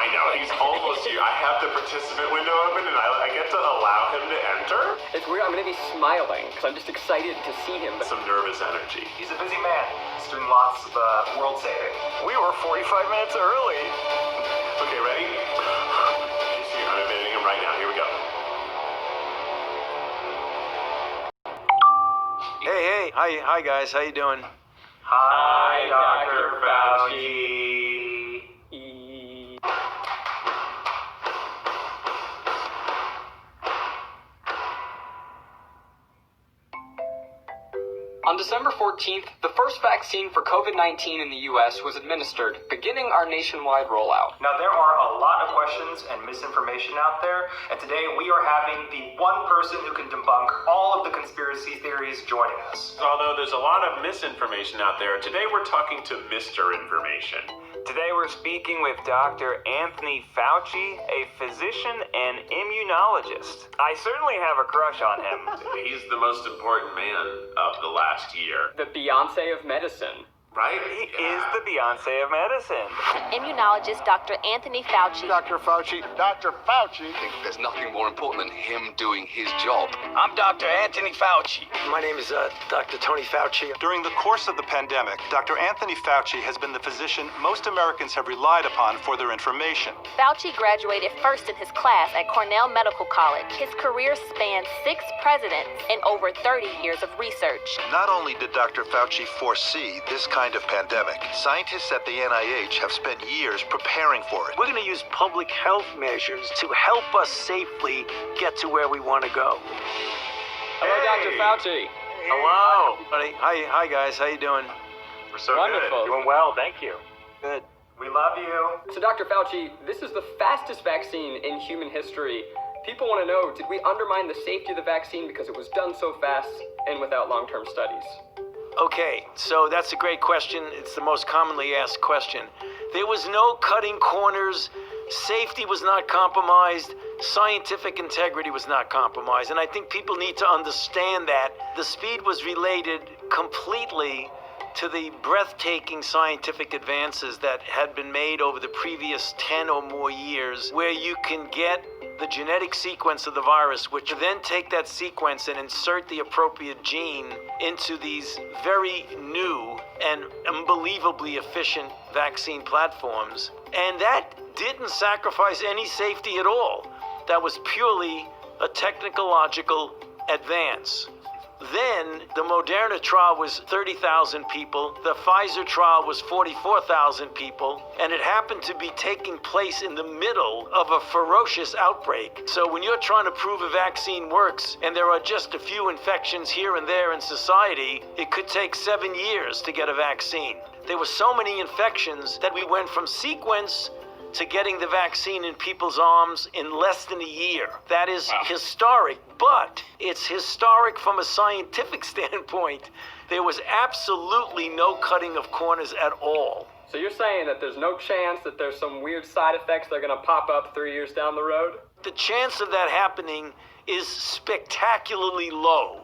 I know, he's almost here. I have the participant window open and I get to allow him to enter. It's weird, I'm gonna be smiling, because I'm just excited to see him. Some nervous energy. He's a busy man. He's doing lots of world saving. We were 45 minutes early. Okay, ready? He's here. I'm admitting him right now. Here we go. Hey, hi guys, how you doing? Hi, Dr. Fauci. On December 14th, the first vaccine for COVID-19 in the U.S. was administered, beginning our nationwide rollout. Now, there are a lot of questions and misinformation out there, and today we are having the one person who can debunk all of the conspiracy theories joining us. Although there's a lot of misinformation out there, today we're talking to Mr. Information. Today we're speaking with Dr. Anthony Fauci, a physician and immunologist. I certainly have a crush on him. He's the most important man of the last year. The Beyonce of Medicine. Right? He is the Beyonce of medicine. Immunologist Dr. Anthony Fauci. Dr. Fauci. Dr. Fauci. I think there's nothing more important than him doing his job. I'm Dr. Anthony Fauci. My name is Dr. Tony Fauci. During the course of the pandemic, Dr. Anthony Fauci has been the physician most Americans have relied upon for their information. Fauci graduated first in his class at Cornell Medical College. His career spanned 6 presidents and over 30 years of research. Not only did Dr. Fauci foresee this kind of pandemic, scientists at the NIH have spent years preparing for it. We're going to use public health measures to help us safely get to where we want to go. Hello, Dr. Fauci. Hello. Buddy, hi guys, how you doing? We're so Wonderful. good. Doing well, thank you. Good. We love you. So, Dr. Fauci, this is the fastest vaccine in human history. People want to know, did we undermine the safety of the vaccine because it was done so fast and without long-term studies? Okay, so that's a great question. It's the most commonly asked question. There was no cutting corners. Safety was not compromised. Scientific integrity was not compromised. And I think people need to understand that the speed was related completely to the breathtaking scientific advances that had been made over the previous 10 or more years, where you can get the genetic sequence of the virus, which then take that sequence and insert the appropriate gene into these very new and unbelievably efficient vaccine platforms. And that didn't sacrifice any safety at all. That was purely a technological advance. Then the Moderna trial was 30,000 people, the Pfizer trial was 44,000 people, and it happened to be taking place in the middle of a ferocious outbreak. So when you're trying to prove a vaccine works and there are just a few infections here and there in society, it could take 7 years to get a vaccine. There were so many infections that we went from sequence to getting the vaccine in people's arms in less than a year. That is historic, but it's historic from a scientific standpoint. There was absolutely no cutting of corners at all. So you're saying that there's no chance that there's some weird side effects that are going to pop up 3 years down the road? The chance of that happening is spectacularly low.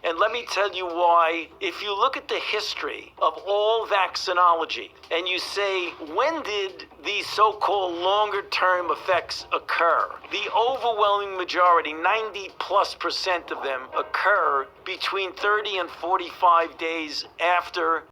And let me tell you why. If you look at the history of all vaccinology and you say, when did these so-called longer-term effects occur? The overwhelming majority, 90+% of them, occur between 30 and 45 days after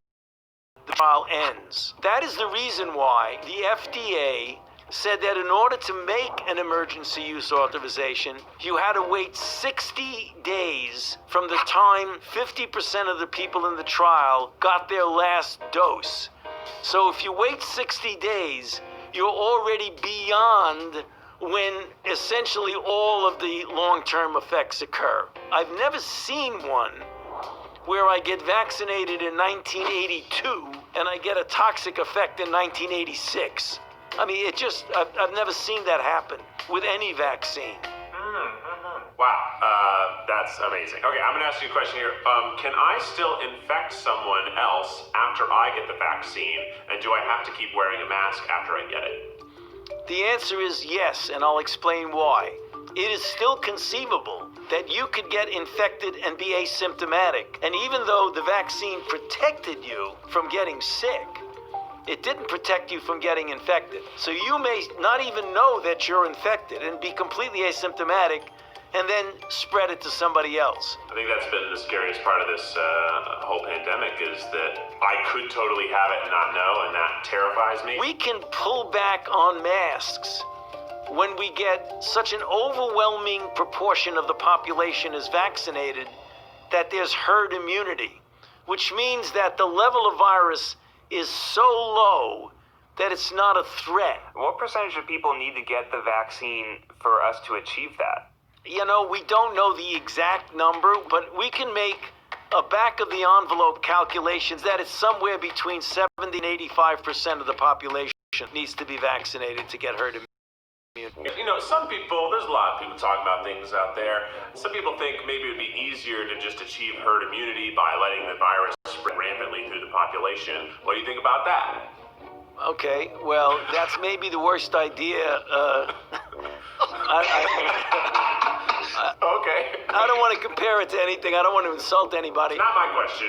the trial ends. That is the reason why the FDA said that in order to make an emergency use authorization, you had to wait 60 days from the time 50% of the people in the trial got their last dose. So if you wait 60 days, you're already beyond when essentially all of the long-term effects occur. I've never seen one where I get vaccinated in 1982 and I get a toxic effect in 1986. I mean, I've never seen that happen with any vaccine. Wow, that's amazing. Okay, I'm gonna ask you a question here. Can I still infect someone else after I get the vaccine? And do I have to keep wearing a mask after I get it? The answer is yes, and I'll explain why. It is still conceivable that you could get infected and be asymptomatic. And even though the vaccine protected you from getting sick, it didn't protect you from getting infected. So you may not even know that you're infected and be completely asymptomatic and then spread it to somebody else. I think that's been the scariest part of this whole pandemic is that I could totally have it and not know, and that terrifies me. We can pull back on masks when we get such an overwhelming proportion of the population is vaccinated that there's herd immunity, which means that the level of virus is so low that it's not a threat. What percentage of people need to get the vaccine for us to achieve that? You know, we don't know the exact number, but we can make a back of the envelope calculations that it's somewhere between 70 and 85% of the population needs to be vaccinated to get herd immunity. You know, some people, there's a lot of people talking about things out there. Some people think maybe it would be easier to just achieve herd immunity by letting the virus spread rampantly through the population. What do you think about that? Okay, well, that's maybe the worst idea. Okay. I don't want to compare it to anything. I don't want to insult anybody. Not my question.